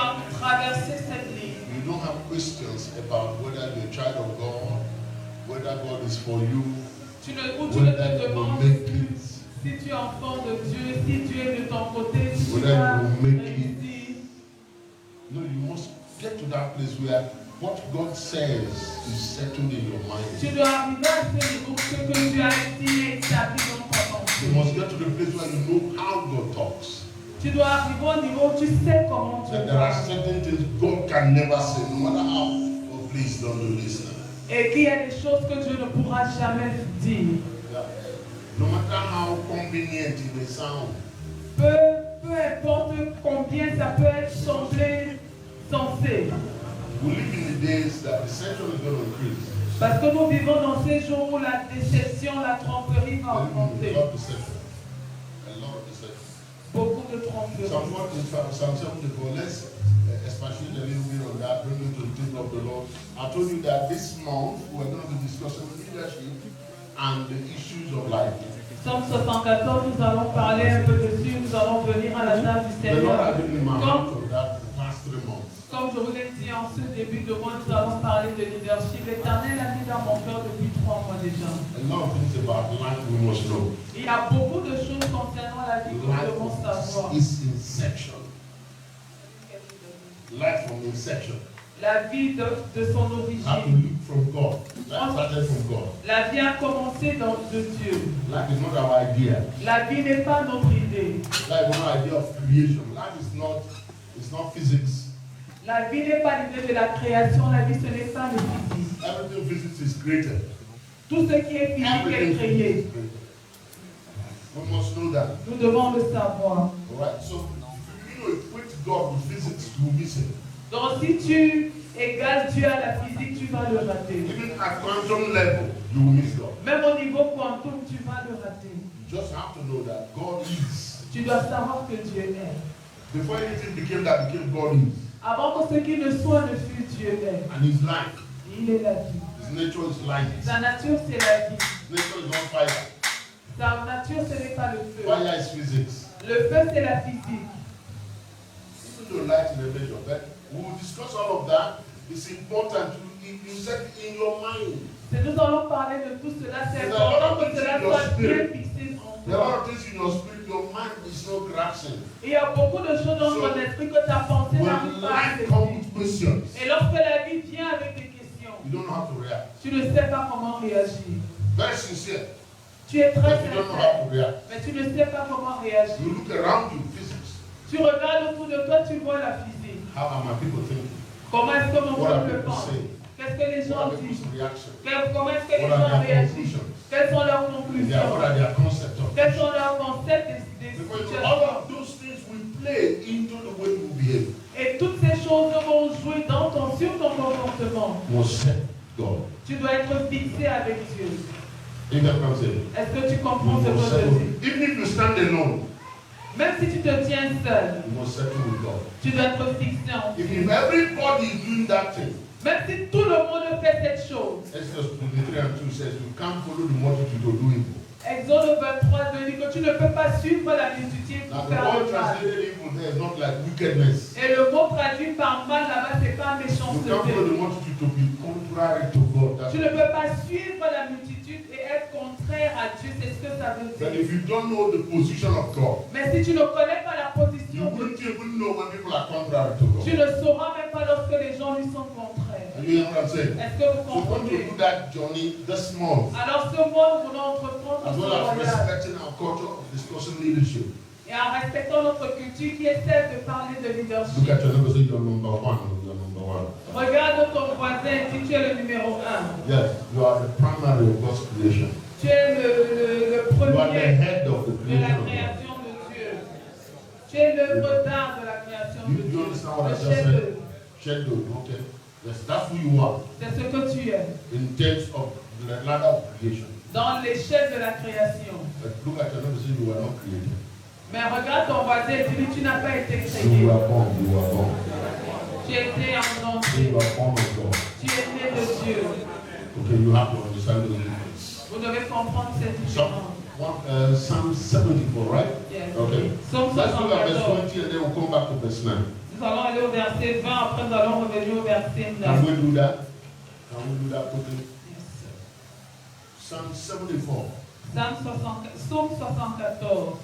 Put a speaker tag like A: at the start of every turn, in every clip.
A: dois traverser cette ligne.
B: You don't have questions about whether you're a child of God, whether God is for you,
A: Tu ne te
B: whether you will
A: demandes
B: make it,
A: si tu es enfant de Dieu, si Dieu est de ton côté, si tu
B: whether
A: vas
B: you will make it.
A: réussir.
B: No, you must get to that place where what God says is settled in your mind.
A: Tu dois arriver à ce niveau que Dieu a estimé et établi dans ta pensée.
B: You must get to the place where you know how God talks.
A: Tu dois arriver au niveau où tu sais comment Dieu
B: That there are
A: parle.
B: certain things God can never say, no matter how. Oh, please don't do this now.
A: Et qu'il y a des choses que Dieu ne pourra jamais dire.
B: Yeah. No matter how convenient it may sound.
A: Peu importe combien ça peut être semblé sensé.
B: We live in the days that deception is going to increase.
A: Parce que nous vivons dans ces jours où la déception, la tromperie va
B: A
A: augmenter.
B: lot of deception. A lot of deception.
A: Beaucoup de tromperie.
B: Psalm 74, let's expatiate a little bit on that, bring it to the table of the Lord. I told you that this month we're going to be discussing leadership and the issues of life.
A: Psalm 74, nous allons parler un peu dessus, nous allons venir à la table du
B: The Lord
A: Seigneur.
B: has been in my heart for that the past 3 months.
A: Comme je vous l'ai dit en ce début de mois, nous allons parler de leadership. L'Éternel a mis dans mon cœur depuis 3 mois déjà.
B: A lot of things about life we must know.
A: Il y a beaucoup de choses concernant la vie que nous devons savoir.
B: Life is inception. Life from inception.
A: La vie de son
B: How to
A: origine.
B: live from God. Life started from God.
A: La vie a commencé de Dieu.
B: Life is not our idea.
A: La vie n'est pas notre idée.
B: Life is not idea of creation. Life is not physics.
A: La vie n'est pas l'idée de la création. La vie, ce n'est pas le physique.
B: Everything physics is created.
A: Tout ce qui est physique est créé.
B: We must know that.
A: Nous devons le savoir.
B: Alright, so if you equate God with physics, you will miss it.
A: Donc si tu égales Dieu à la physique, tu vas le rater.
B: Even at quantum level, you will miss God.
A: Même au niveau quantum, tu vas le rater.
B: You just have to know that God is.
A: Tu dois savoir que Dieu est.
B: Before anything became that became God is.
A: Avant que ce qui ne soit ne fût, Dieu est.
B: And His life.
A: Il est la vie.
B: His nature is light.
A: Sa nature, c'est la vie.
B: His nature is not fire.
A: Sa nature, ce n'est pas le feu.
B: Fire is physics.
A: Le feu, c'est la physique.
B: Even though light is a nature, but we will discuss all of that. It's important to set in your mind.
A: Si nous allons parler de tout cela, c'est
B: There's a lot
A: important
B: of
A: que
B: things
A: cela
B: in your
A: soit bien
B: spirit.
A: fixé en
B: There are a lot
A: toi.
B: of things in your spirit, your mind is not grasping.
A: Il y a beaucoup de choses dans ton esprit que ta pensée
B: When
A: n'arrive pas à
B: life comes
A: saisir.
B: with questions,
A: Et lorsque la vie vient avec des questions,
B: you don't know how to react.
A: tu ne sais pas comment réagir.
B: Very sincere,
A: Tu es très
B: but you don't know how
A: sincère,
B: to react.
A: mais tu ne sais pas comment réagir.
B: You look around you, physics.
A: Tu regardes autour de toi, tu vois la physique.
B: How are my people thinking?
A: Comment est-ce que mon
B: What are
A: peuple
B: people
A: pense?
B: saying?
A: Qu'est-ce que les gens
B: What are
A: disent?
B: people's reactions?
A: Comment est-ce que les
B: What are
A: gens
B: their
A: réagissent?
B: conclusions?
A: Quelles sont leurs
B: What
A: conclusions?
B: are their concepts of
A: Quels
B: it?
A: sont leurs concepts des
B: Because all
A: situations?
B: of those things will play into the way you behave.
A: Et toutes ces choses vont jouer sur ton comportement.
B: You must set God.
A: Tu dois être fixé avec Dieu.
B: You get what I'm saying?
A: Est-ce que tu
B: You
A: comprends ce que
B: must
A: je
B: settle.
A: dis?
B: Even if you stand alone,
A: Même si tu te tiens seul,
B: you must settle with God.
A: tu dois être fixé en
B: If
A: Dieu.
B: everybody is doing that thing,
A: Même si tout le monde fait cette chose.
B: Exodus 23:2 says you can't follow the multitude to do evil.
A: Exode 23 dit que tu ne peux pas suivre la multitude
B: Now
A: pour
B: the
A: faire
B: word
A: le mal.
B: translated evil there is not like wickedness.
A: Et le mot traduit par mal là-bas, c'est pas
B: You can't follow
A: méchanceté.
B: the multitude to be contrary to God. That's
A: Tu ne peux pas suivre la multitude et être contraire à Dieu, c'est ce que ça veut
B: But
A: dire.
B: if you don't know the position of God,
A: Mais si tu ne connais pas la
B: you
A: position de
B: wouldn't
A: Dieu,
B: even know when people are contrary to
A: tu
B: God.
A: ne sauras même pas lorsque les gens lui sont contraires.
B: And you hear what I'm saying?
A: Est-ce que vous
B: So we're going to
A: comprenez?
B: do that journey this month,
A: Alors ce mois, nous voulons entreprendre
B: as
A: ce
B: well as
A: voyage.
B: respecting our culture of discussing leadership.
A: Et en respectant notre culture qui est celle de parler de
B: Look
A: leadership.
B: at your neighbor, say you're number one. You're number one.
A: Regarde ton voisin et dis tu es le numéro 1.
B: Yes, you are the primary of God's creation.
A: Tu es le
B: You are the
A: premier
B: head of the
A: de la
B: creation of God.
A: création de Dieu. Tu es l'œuvre d'art de la création de
B: You
A: Dieu.
B: understand what I
A: Le
B: just
A: chef
B: said?
A: d'œuvre.
B: Shadow, okay. Yes, that's who you are
A: C'est ce que tu es
B: in terms of the ladder of creation.
A: dans l'échelle de la création.
B: But look at your neighbor, say you were not created.
A: Mais regarde ton voisin et dis-lui, tu n'as pas été
B: You
A: créé.
B: were born. You were born.
A: Tu étais en
B: You
A: entier.
B: were born of God.
A: Tu es né de Dieu.
B: Okay, you have to understand the difference.
A: Vous devez comprendre cette différence.
B: Psalm 74, right?
A: Yes.
B: Okay.
A: Psaume
B: Let's look at verse
A: 74.
B: 20 and then we'll come back to verse 9.
A: Nous Nous allons aller au verset 20, après nous allons revenir au verset 9.
B: Can we do that? Can we do that quickly? Psalm 74.
A: Psaume 74.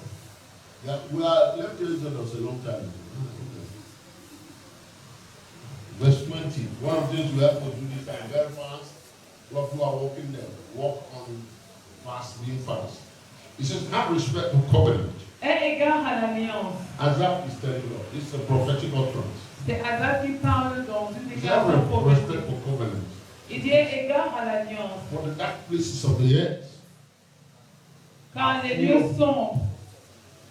B: Yeah, we are left Exodus a long time ago. Verse 20. One of the things we have to do this time very fast. What who are walking there, walk on fast, being fast. He says, have respect to covenant.
A: Aie égard à l'alliance.
B: Asaph is telling us, this is a prophetic utterance.
A: C'est Asaph qui parle dans une
B: Have
A: déclaration
B: respect
A: prophétique.
B: for covenant.
A: Il dit aie égard à l'alliance.
B: For the dark places of the earth
A: Car les lieux sombres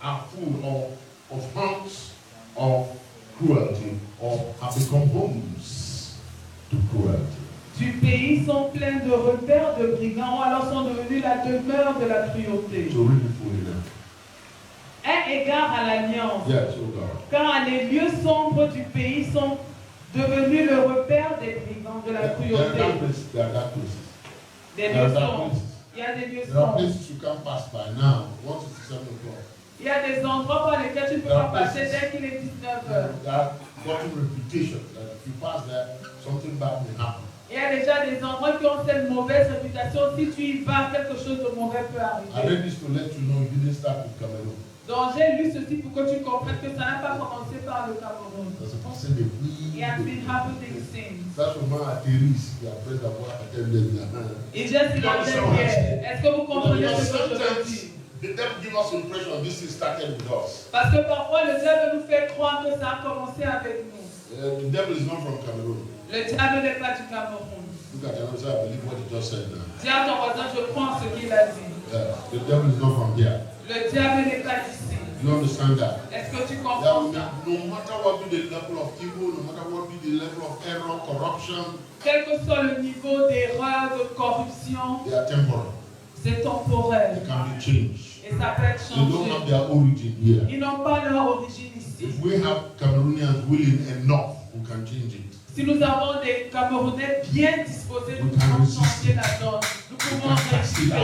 B: are full of haunts of cruelty, or have become homes to cruelty.
A: du pays sont pleins de repères de brigands, ou alors sont devenus la demeure de la cruauté.
B: So read it fully now.
A: Aie égard à l'alliance.
B: Yes, oh God.
A: Car les lieux sombres du pays sont devenus le repère des brigands de la
B: There are
A: cruauté.
B: dark places. There are dark places.
A: Des
B: There are
A: lieux
B: dark
A: sombres.
B: places.
A: Il y a des lieux
B: There are
A: sombres.
B: places you can't pass by now. Once it's 7 o'clock.
A: Il y a des endroits par lesquels tu ne peux pas passer dès qu'il est 19h.
B: There are gotten reputation that if you pass there, something bad may happen.
A: Il y a déjà des endroits qui ont cette mauvaise réputation. Si tu y vas, quelque chose de mauvais peut
B: I
A: arriver.
B: read this to let you know it didn't start with Cameroon.
A: Donc j'ai lu ceci pour que tu comprennes que ça n'a pas commencé par le Cameroun.
B: There's a person they
A: It has been happening since.
B: Ça seulement atterrisse et après avoir attendu la main.
A: Et just il a fait hier. Est-ce que vous comprenez ce que je veux dire?
B: The devil gives us impression this thing started with us.
A: Parce que parfois le diable nous fait croire que ça a commencé avec nous.
B: The devil is not from Cameroon.
A: Le diable n'est pas du Cameroun.
B: Look at him and say, I believe what he just said now.
A: Dis à ton voisin, je crois en ce qu'il a dit.
B: The devil is not from here.
A: Le diable n'est pas d'ici.
B: You understand that?
A: Est-ce que tu
B: That
A: comprends
B: means
A: ça?
B: no matter what be the level of evil, no matter what be the level of error, corruption,
A: Quel que soit le niveau d'erreur, de corruption,
B: they are temporal.
A: c'est temporel.
B: They can be changed.
A: Et ça peut être
B: They don't have
A: changé.
B: their origin here.
A: Ils n'ont pas leur origine ici.
B: If we have Cameroonians willing enough, we can change it.
A: Si nous avons des Camerounais bien disposés, nous pouvons changer la donne. Nous pouvons résister.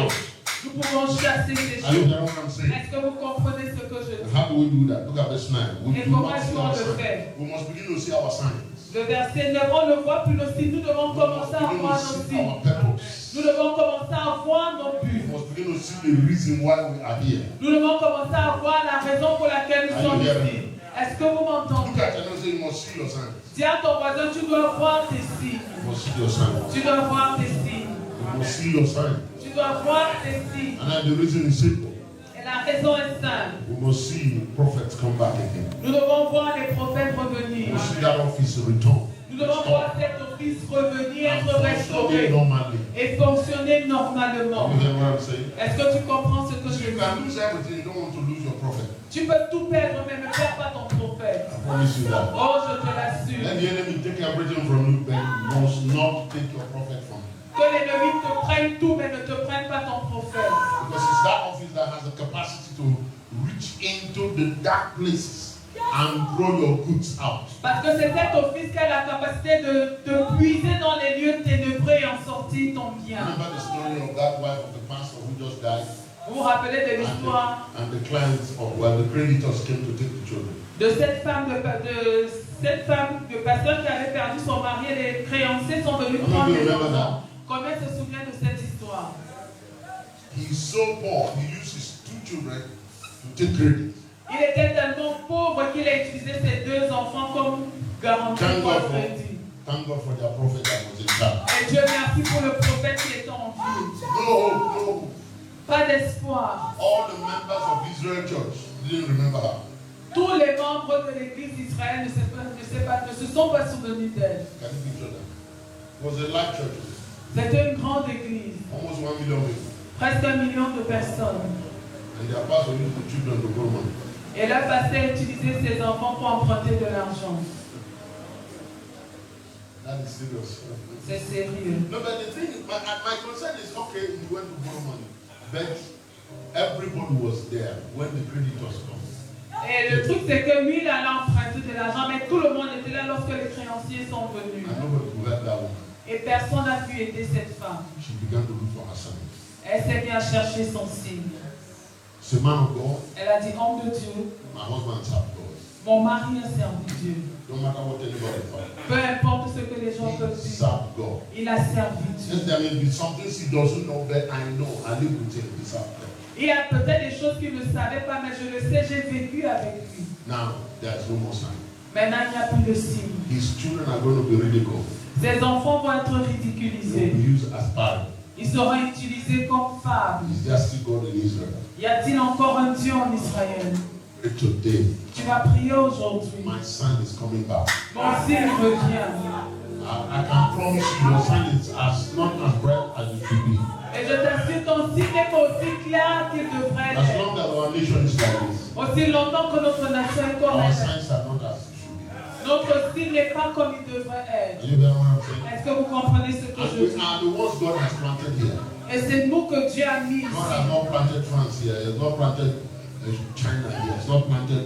A: Nous pouvons chasser ces
B: Are you
A: choses.
B: hearing what I'm saying?
A: Est-ce que vous comprenez ce que je
B: And
A: dis?
B: how do we do that? Look at verse 9. We
A: Et
B: do
A: comment
B: not
A: est-ce
B: see
A: qu'on
B: our
A: le
B: signs.
A: fait?
B: We must begin to see our signs.
A: Le verset 9, on le voit plus aussi. Nous devons
B: We must
A: commencer à
B: begin
A: voir
B: to
A: nos
B: see
A: signes.
B: our purpose.
A: Nous devons commencer à voir nos
B: We
A: buts.
B: must begin to see the reason why we are here.
A: Nous devons commencer à voir la raison pour laquelle nous
B: Are you
A: sommes
B: hearing
A: ici. Est-ce que vous
B: Look
A: m'entendez?
B: at them and say, you must see your signs.
A: Dis à ton voisin, tu dois voir tes signes.
B: You must see your signs.
A: Tu dois voir tes signes.
B: You must see your signs.
A: Tu dois voir tes signes.
B: And then the reason is simple.
A: Et la raison est simple.
B: We must see prophets come back again.
A: Nous devons voir les prophètes
B: We
A: revenir.
B: must see that office return.
A: Nous devons voir cet office revenir,
B: And
A: être
B: functioning
A: restauré
B: normally.
A: et fonctionner normalement.
B: You hear what I'm saying?
A: Est-ce que tu comprends ce que
B: So
A: je
B: you can
A: dis?
B: lose everything. You don't want to lose your prophet.
A: Tu peux tout perdre, mais ne perds pas ton prophète.
B: I promise you that.
A: Oh, je te l'assure.
B: Let the enemy take everything from you, but you must not take your prophet from you.
A: Que l'ennemi te prenne tout, mais ne te prenne pas ton prophète.
B: Because it's that office that has the capacity to reach into the dark places and draw your goods out.
A: Parce que c'est cet office qui a la capacité de puiser dans les lieux ténébreux et en sortir ton bien.
B: Remember the story of that wife of the pastor who just died?
A: Vous vous rappelez de l'histoire
B: And the clients, or well, the creditors came to take the children.
A: de cette femme de personne qui avait perdu son mari et les créanciers sont venus prendre les enfants. Combien se souvient de cette histoire?
B: He's so poor, he used his 2 children to take credit.
A: Il était tellement pauvre qu'il a utilisé ses 2 enfants comme garantie pour le crédit.
B: Thank God for their prophet that was in charge.
A: Et Dieu merci pour le prophète qui était en vie.
B: No hope, no hope.
A: Pas d'espoir.
B: All the members of Israel church didn't remember her.
A: Tous les membres de l'église d'Israël ne se sont pas souvenus d'elle.
B: Can you picture that? It was a large church.
A: C'était une grande église.
B: Almost 1 million people.
A: Presque 1 million de personnes.
B: And their pastor used the children to borrow money.
A: Et là, pasteur utilisait ses enfants pour emprunter de l'argent.
B: That is serious.
A: C'est sérieux.
B: No, but the thing is, my concern is, okay, he went to borrow money. But everybody was there when the creditors come.
A: Et le truc, c'est que lui, il allait emprunter de l'argent, mais tout le monde était là lorsque les créanciers sont venus.
B: And nobody could help that woman.
A: Et personne n'a pu aider cette femme.
B: She began to look for her son.
A: Elle s'est mise à chercher son signe.
B: It's a man of God.
A: Elle a dit, homme de Dieu,
B: My husband served God.
A: Mon mari a servi Dieu.
B: No matter what anybody thought.
A: Peu importe ce que les gens peuvent
B: He
A: dire.
B: served God.
A: Il a servi Dieu.
B: Yes, there may be some things he doesn't know, but I know. I live with him. He served God.
A: Il y a peut-être des choses qu'il ne savait pas, mais je le sais, j'ai vécu avec lui.
B: Now, there's no more sign.
A: Maintenant, il n'y a plus de signe.
B: His children are going to be ridiculed.
A: Ses enfants vont être
B: They will
A: ridiculisés.
B: be used as parents.
A: Ils seront utilisés comme femmes.
B: Is there still God in Israel?
A: Y a-t-il encore un Dieu en Israël?
B: Today,
A: Tu vas prier aujourd'hui.
B: my son is coming back.
A: Mon signe revient.
B: I can promise you, your son is not as bright as it should be.
A: Et je t'assure, ton signe n'est pas aussi clair qu'il devrait
B: As
A: être.
B: long as our nation is like this,
A: Aussi longtemps que notre nation est comme
B: our
A: elle est.
B: signs are not as it should be.
A: Notre signe n'est pas comme il devrait être.
B: You hear what I'm saying?
A: Est-ce que vous comprenez ce que
B: And
A: je
B: we
A: dis?
B: are the ones God has planted here.
A: Et c'est nous que Dieu a mis
B: God
A: ici.
B: has not planted France here. He has not planted China here. He has not planted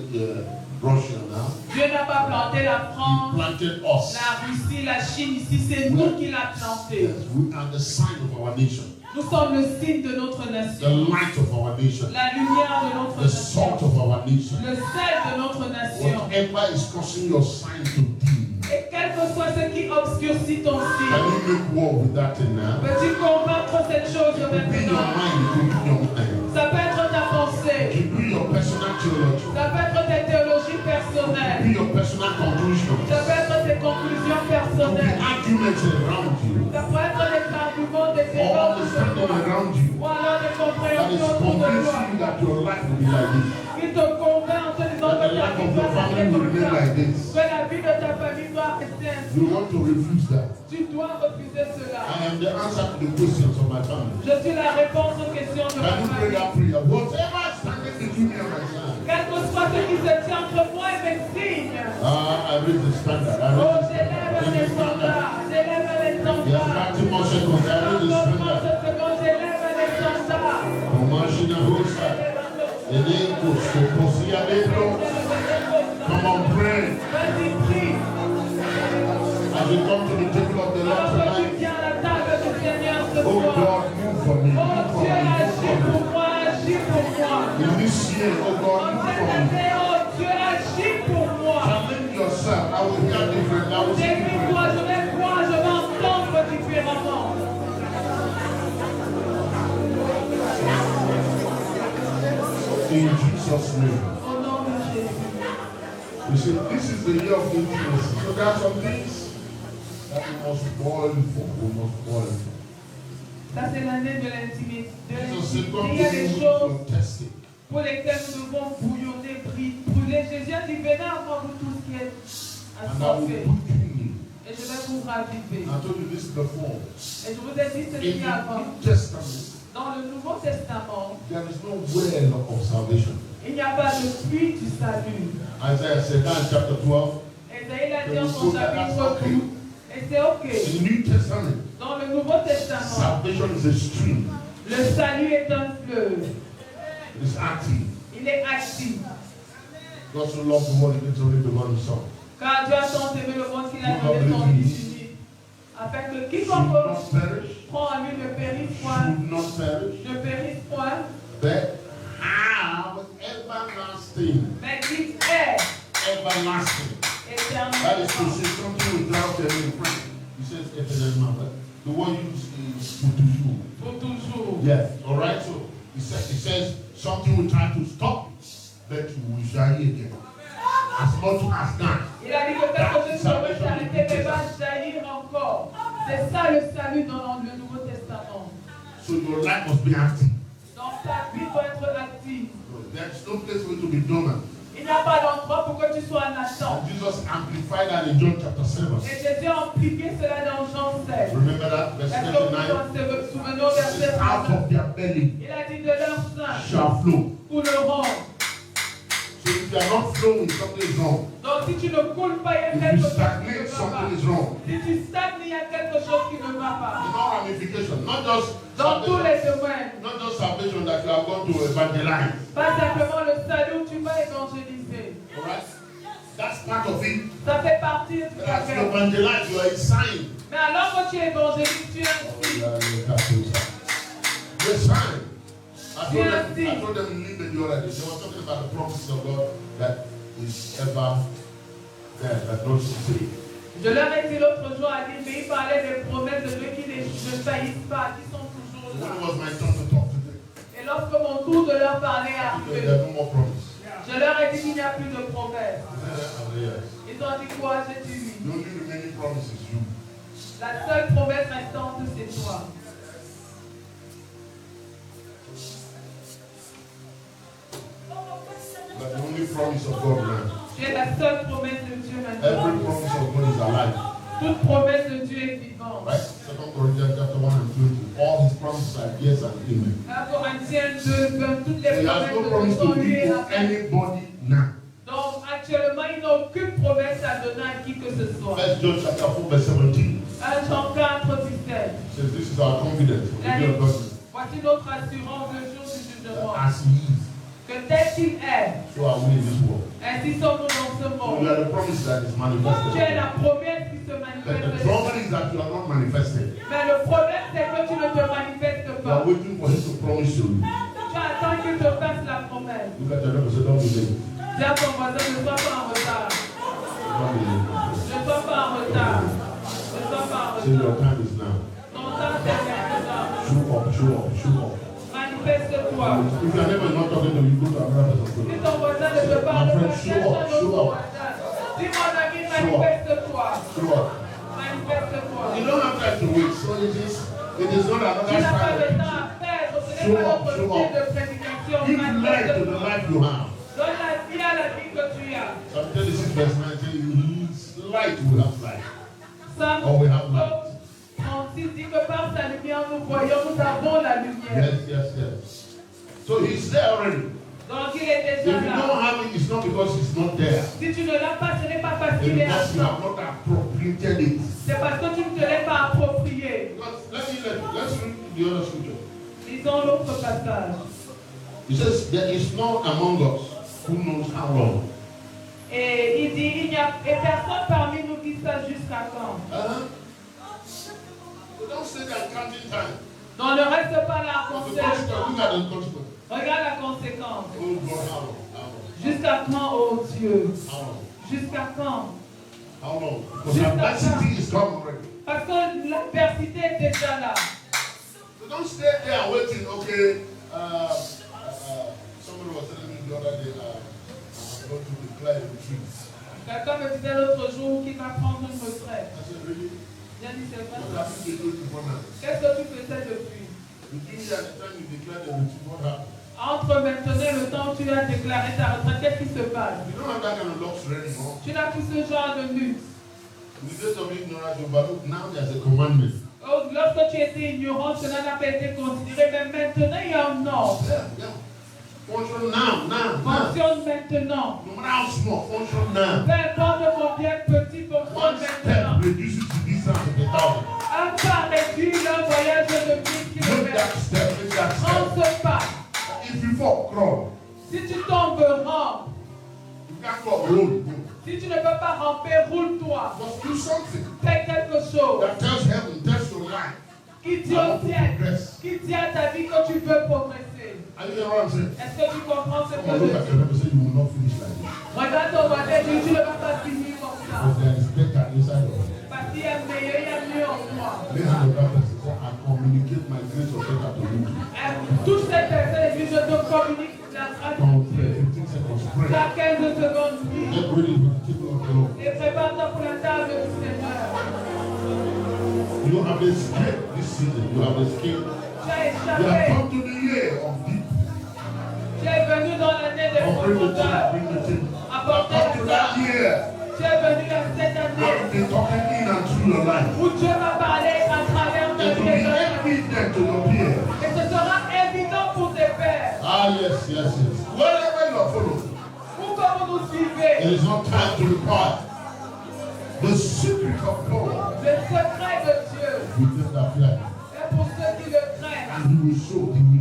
B: Russia now.
A: Dieu n'a pas planté la
B: He
A: France,
B: planted us.
A: la Russie, la Chine ici. C'est nous qui l'a planté.
B: Yes, we are the sign of our nation.
A: Nous sommes le signe de notre
B: The
A: nation.
B: light of our nation.
A: La lumière de notre
B: The salt
A: nation.
B: of our nation.
A: Le sel de notre nation.
B: Whatever is causing your sign to dim,
A: Et quel que soit ce qui obscurcit ton
B: can
A: signe,
B: you make war with that thing now?
A: peux-tu combattre cette chose
B: It could be your
A: maintenant?
B: mind, it could be your mind.
A: Ça peut être ta
B: It
A: pensée.
B: could be your personal theology.
A: Ça peut être tes théologies
B: It
A: personnelles.
B: could be your personal conclusions.
A: Ça peut être tes conclusions
B: It could be
A: personnelles.
B: arguments around you.
A: Ça peut être des arguments, des
B: Or
A: débats autour de
B: understanding
A: toi.
B: around you.
A: Ou alors des
B: That is
A: compréhensions autour de toi.
B: convincing you that your life will be like this.
A: Qui te convainc en te disant
B: That
A: que
B: the
A: ta
B: life
A: vie
B: of
A: doit
B: your family
A: rester
B: will
A: comme
B: remain
A: ça.
B: like this.
A: Que la vie de ta famille doit rester ainsi.
B: You want to refuse that.
A: Tu dois refuser cela.
B: I am the answer to the questions of my family.
A: Je suis la réponse aux questions de ma
B: Can you pray
A: famille.
B: that prayer? Whatever is standing between me and my son.
A: Quel que soit ce qui se tient entre moi et mes signes.
B: I raise the standard. I
A: Oh,
B: raise the
A: j'élève
B: standard.
A: les standards. J'élève les
B: Yes,
A: standards.
B: 30 more seconds. I raise the
A: Encore
B: standard.
A: 30 secondes, j'élève les standards.
B: Machina Rosa. Elenco, Soposia Dentro. Come on, pray.
A: Vas-y, prie.
B: As you come to the table of the Lord
A: Alors que tu
B: tonight.
A: viens à la table du Seigneur ce
B: Oh
A: soir.
B: God, move for me.
A: Oh
B: Move for
A: Dieu,
B: me. Move
A: agis
B: for me.
A: pour moi, agis pour moi.
B: In this year, oh God,
A: En
B: move
A: cette
B: for me.
A: année, oh Dieu, agis pour moi.
B: Challenge yourself. I will hear different. I will see
A: Défie-toi,
B: different.
A: je vais voir, je vais entendre différemment.
B: In Jesus' name.
A: Au nom de Jésus.
B: You see, this is the year of intimacy. So there are some things that we must boil for. We must boil for.
A: Ça, c'est l'année de l'intimité.
B: So say, come
A: Il y a des
B: to
A: choses
B: you testing.
A: pour lesquelles nous devons bouillonner, brûler. Jésus a dit, venez avant vous tous qui êtes
B: And I will
A: assoiffés.
B: put you in.
A: Et je vais vous raviver.
B: I told you this before.
A: Et je vous ai dit
B: In
A: ceci
B: the
A: avant.
B: New Testament,
A: Dans le Nouveau Testament,
B: there is no well of salvation.
A: il n'y a pas de puits du salut.
B: Isaiah said that in chapter 12.
A: Esaïe l'a dit en son chapitre 12. Et c'est ok.
B: In the New Testament,
A: Dans le Nouveau Testament,
B: salvation is a stream.
A: le salut est un fleuve.
B: It is active.
A: Il est actif.
B: God so loved the world, he gave only the one son.
A: Car Dieu a tant aimé le monde qu'il a donné son Fils unique, afin que
B: Should
A: quiconque
B: not perish.
A: prend à lui ne périsse point,
B: Should not perish.
A: ne périsse point,
B: But have everlasting.
A: mais qui est
B: Everlasting. That is to
A: éternel.
B: say something without any friend. He says eternal, but the one used is putuju.
A: Pour toujours.
B: Yes. All right. So he says something will try to stop, but we shall hear again. As much as that.
A: Il a dit que quelque chose pourrait s'arrêter, mais va jaillir encore. C'est ça le salut dans le Nouveau Testament.
B: So your life must be active.
A: Donc ta vie doit être active.
B: There's no place for you to be dormant.
A: Il n'y a pas d'endroit pour que tu sois en attente.
B: Jesus amplified that in John chapter 7.
A: Et Jésus a amplifié cela dans Jean 16.
B: Remember that verse
A: Est-ce que vous
B: 29?
A: vous souvenez au verset
B: Out
A: 39?
B: of their belly
A: Il a dit de leur sein
B: shall flow.
A: couleront.
B: So if you are not flowing, something is wrong.
A: Donc si tu ne coules pas, il y a
B: If
A: quelque
B: you
A: chose qui
B: stagnate,
A: ne va
B: something
A: pas.
B: is wrong.
A: Si tu stagnes, il y a quelque chose qui ne va pas.
B: In all ramifications, not just
A: Dans tous
B: salvation,
A: les domaines.
B: not just salvation that you are going to evangelize.
A: Pas simplement le salut où tu vas évangéliser.
B: Alright? That's part of it.
A: Ça fait partie du
B: But as you
A: paquet.
B: evangelize, you are a sign.
A: Mais alors que tu évangélises, tu es un signe.
B: You're a sign. I told them to leave the other day. They were talking about the promises of God that is ever there, that not stay.
A: Je leur ai dit l'autre jour à dire, mais il parlait des promesses de Dieu qui ne faillissent pas, qui sont toujours
B: When it
A: là.
B: was my turn to talk to them,
A: Et lorsque mon tour de leur parler est arrivé,
B: there are no more promises.
A: je leur ai dit qu'il n'y a plus de promesses.
B: Yes.
A: Ils ont dit quoi? J'ai dit oui.
B: The only remaining promise is you.
A: La seule promesse restante, c'est toi.
B: But the only promise of God now.
A: Tu es la seule promesse de Dieu
B: Every
A: maintenant.
B: promise of God is alive.
A: Toute promesse de Dieu est vivante.
B: Right? 2 Corinthians chapter 1 and 20. All his promises are yes and amen.
A: 1 Corinthiens 2, toutes les
B: He has no promise
A: promesses de Dieu
B: to
A: sont lui et
B: give to
A: amen.
B: anybody now.
A: Donc actuellement, il n'a aucune promesse à donner à qui que ce soit.
B: 1 John chapter 4 verse 17.
A: 1 Jean 4, 17.
B: Says this is our confidence. For the day of judgment.
A: Voici notre assurance le jour du jugement.
B: As he is,
A: Que tel qu'il est,
B: so are we in this world.
A: ainsi sommes-nous dans ce
B: So
A: monde.
B: you are the promise that is
A: Tu es
B: manifested.
A: la promesse qui se
B: But the
A: manifeste.
B: trouble is that you are not manifested.
A: Mais le problème, c'est que tu ne te manifestes
B: You are
A: pas.
B: waiting for him to promise you.
A: Tu attends qu'il te fasse la promesse.
B: Look at your neighbor and say, don't be late.
A: Dis à ton voisin, ne sois pas en retard.
B: Don't be late.
A: Ne sois pas en retard. Ne sois pas en
B: Say your
A: retard.
B: time is now.
A: Ton temps, c'est maintenant.
B: Show up, show up, show up.
A: Manifeste-toi.
B: If your neighbor is not talking to you, go to another person.
A: Si ton voisin ne te parle pas, cherche un autre voisin. Dis mon ami, manifeste-toi.
B: Show up.
A: Manifeste-toi.
B: You don't have time to wait. So it is not another
A: Tu n'as pas
B: style
A: le
B: of
A: temps à
B: preaching.
A: perdre. Ce n'est pas notre style de prédication.
B: Give life to the
A: Manifeste-toi.
B: life you have.
A: Donne la vie à la vie que tu as.
B: Psalm 36 verse 9 says, his light will have light.
A: Psalm
B: Oh, we have light.
A: 36 dit que par sa lumière nous voyons, nous avons la lumière.
B: Yes, yes, yes. So he's there already.
A: Donc il est
B: If
A: déjà
B: you
A: là.
B: don't have it, it's not because he's not there.
A: Si tu ne l'as pas, ce n'est pas parce
B: It's
A: qu'il est
B: because you have
A: absent.
B: not appropriated it.
A: C'est parce que tu ne te l'es pas approprié.
B: Let's read the other scripture.
A: Lisons l'autre passage.
B: It says, there is none among us who knows how long.
A: Et il dit, il n'y a et personne parmi nous qui sache jusqu'à quand.
B: So don't say that counting time.
A: Donc ne reste pas là à
B: But the
A: compter.
B: consequence, look at the consequence.
A: Regarde la conséquence.
B: Oh God, how long? How long?
A: Jusqu'à quand, oh Dieu?
B: How long?
A: Jusqu'à quand?
B: How long? Because adversity is come already.
A: Parce que l'adversité est déjà là.
B: So don't stay there waiting, okay. Somebody was telling me the other day, I'm going to declare the retreat.
A: Quelqu'un me disait l'autre jour qu'il va prendre une retraite.
B: I said, really?
A: J'ai dit, c'est vrai.
B: What happened to you before now?
A: Qu'est-ce que tu faisais depuis?
B: Between you and the time you declare the retreat, what happened?
A: Entre maintenant et le temps où tu as déclaré ta retraite, qu'est-ce qui se passe?
B: You don't have that kind of luxury anymore.
A: Tu n'as plus ce genre de luxe.
B: In the days of ignorance, you overlook. Now there's a commandment.
A: Oh, lorsque tu étais ignorant, cela n'a pas été considéré, mais maintenant il y a un ordre.
B: Yeah. Function now.
A: Fonctionne maintenant.
B: No matter how small, function now.
A: Peu importe combien petit, fonctionne
B: One step
A: maintenant.
B: reduces the distance of 1,000.
A: Un pas réduit le voyage de 1000
B: Make that
A: km.
B: step, make that
A: Prends
B: step.
A: ce pas.
B: If you fall, crawl.
A: Si tu tombes, rampe.
B: You can't fall, roll.
A: Si tu ne peux pas ramper, roule-toi.
B: Just do something
A: Fais quelque chose
B: that tells heaven, tells your life.
A: qui dit au ciel, qui dit à ta vie que tu peux progresser.
B: Are you hearing what I'm saying?
A: Est-ce que tu comprends ce que
B: Come on, look
A: je
B: at
A: dis?
B: your neighbor and say you will not finish like this.
A: Regarde ton voisin et dis, tu ne vas pas finir comme ça.
B: Because there is better inside of you.
A: Parce qu'il y a meilleur, il y a mieux en moi.
B: Lay hand on that person and say, I communicate my grace of better to you.
A: Touche cette personne et dis, je te communique la grâce de
B: Come
A: Dieu.
B: pray 15 seconds, pray.
A: Chaque 15 secondes, prie.
B: Get ready for the table of the Lord.
A: Et prépare-toi pour la table du Seigneur.
B: You have escaped this season. You have escaped.
A: Tu as
B: You have
A: échappé.
B: come to the year of deep.
A: Tu es venu dans l'année des
B: Oh, bring the
A: profondeurs.
B: team, bring the team. You have
A: Apporter
B: come to
A: la
B: that year.
A: Tu es venu dans cette
B: God
A: année
B: has been talking in and through your life.
A: où Dieu va parler à travers ta
B: It will
A: vie.
B: be evident to your peers.
A: Et ce sera évident pour tes pères.
B: Ah, yes. Wherever you are following,
A: Où comme vous nous suivez,
B: it is not time to depart. The secret of God
A: le secret de Dieu
B: will take that flight.
A: est pour ceux qui le craignent.
B: And He will show them.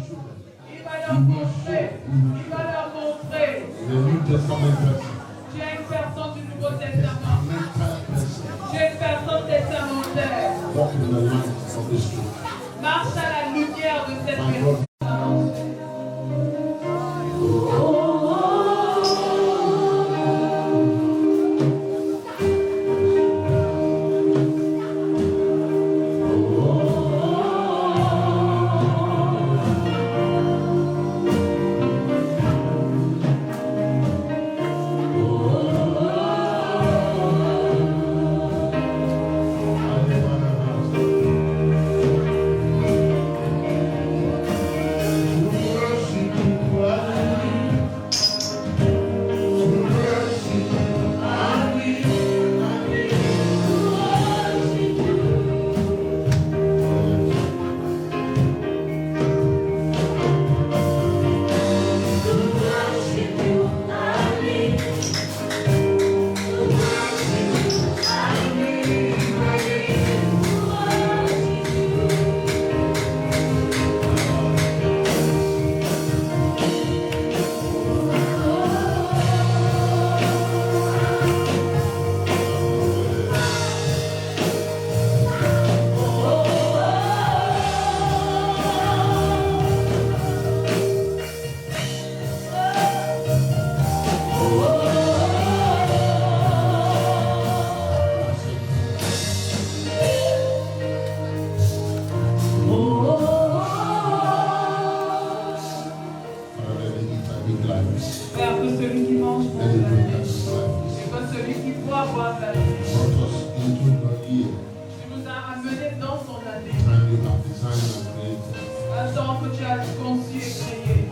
A: Il va leur montrer. Il va leur montrer.
B: The New Testament person.
A: Tu es une personne du Nouveau Testament.
B: Testamental person.
A: Tu es une personne testamentaire.
B: Walk in the light of this truth.
A: Marche à la lumière de cette
B: My
A: vérité.
B: God. into your year.
A: Tu nous as amenés dans ton année.
B: Time you have designed and created.
A: Un temps que tu as conçu et créé.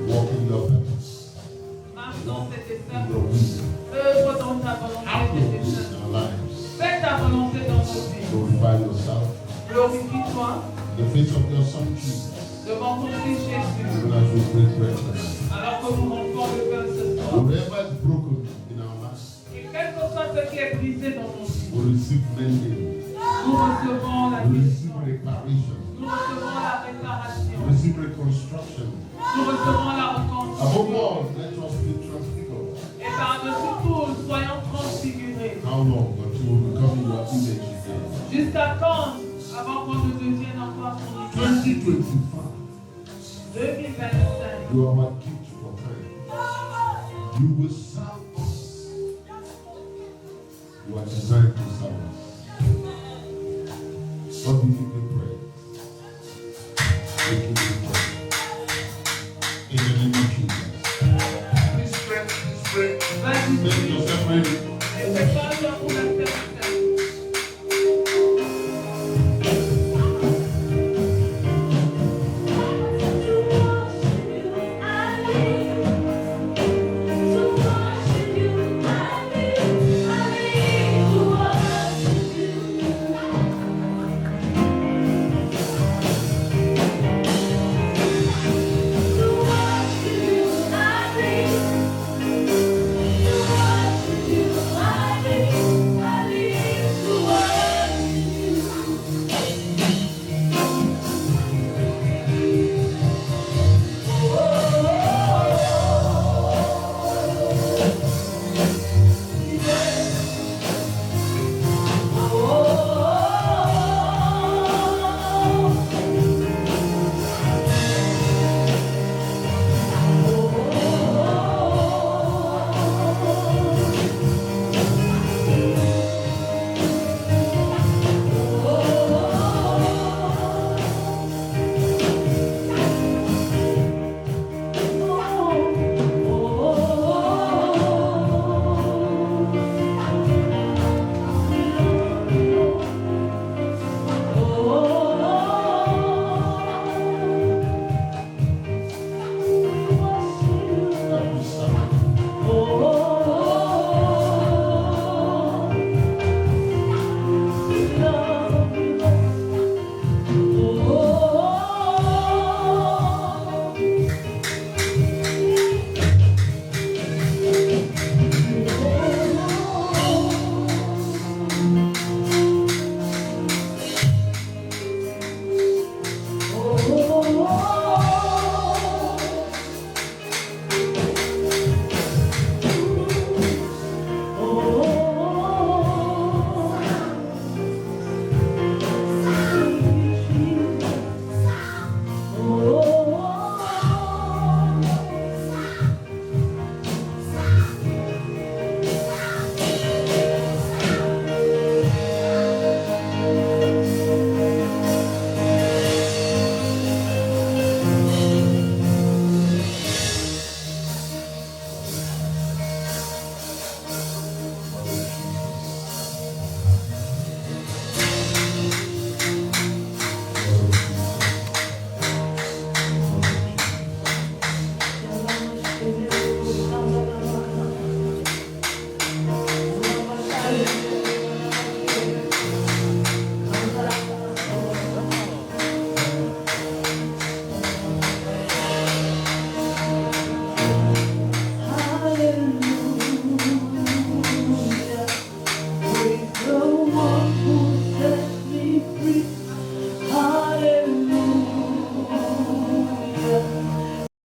B: Walk in your purpose.
A: Marche dans tes desseins.
B: In your will.
A: Œuvre dans ta volonté et
B: Outlook
A: tes
B: in
A: desseins.
B: our lives.
A: Fais ta volonté dans nos vies.
B: Glorify yourself.
A: Glorifie-toi
B: The face of your son Jesus.
A: devant ton Fils Jésus.
B: Even as we break bread tonight.
A: Alors que nous rompons le pain ce soir.
B: Whatever is broken in our lives,
A: Et quel que soit ce qui est brisé dans nos vies,
B: we receive mending.
A: nous recevons la
B: We
A: guérison.
B: receive reparation.
A: Nous recevons la réparation.
B: We receive reconstruction.
A: Nous recevons la
B: Above
A: reconstruction.
B: all, let us be transfigured.
A: Et par-dessus tout, soyons transfigurés.
B: How long until we become in your image again?
A: Jusqu'à quand? Avant qu'on ne devienne encore ton image.
B: 2025.
A: 2025.
B: You are my gift for time. You will serve us. You are designed to serve us. What do you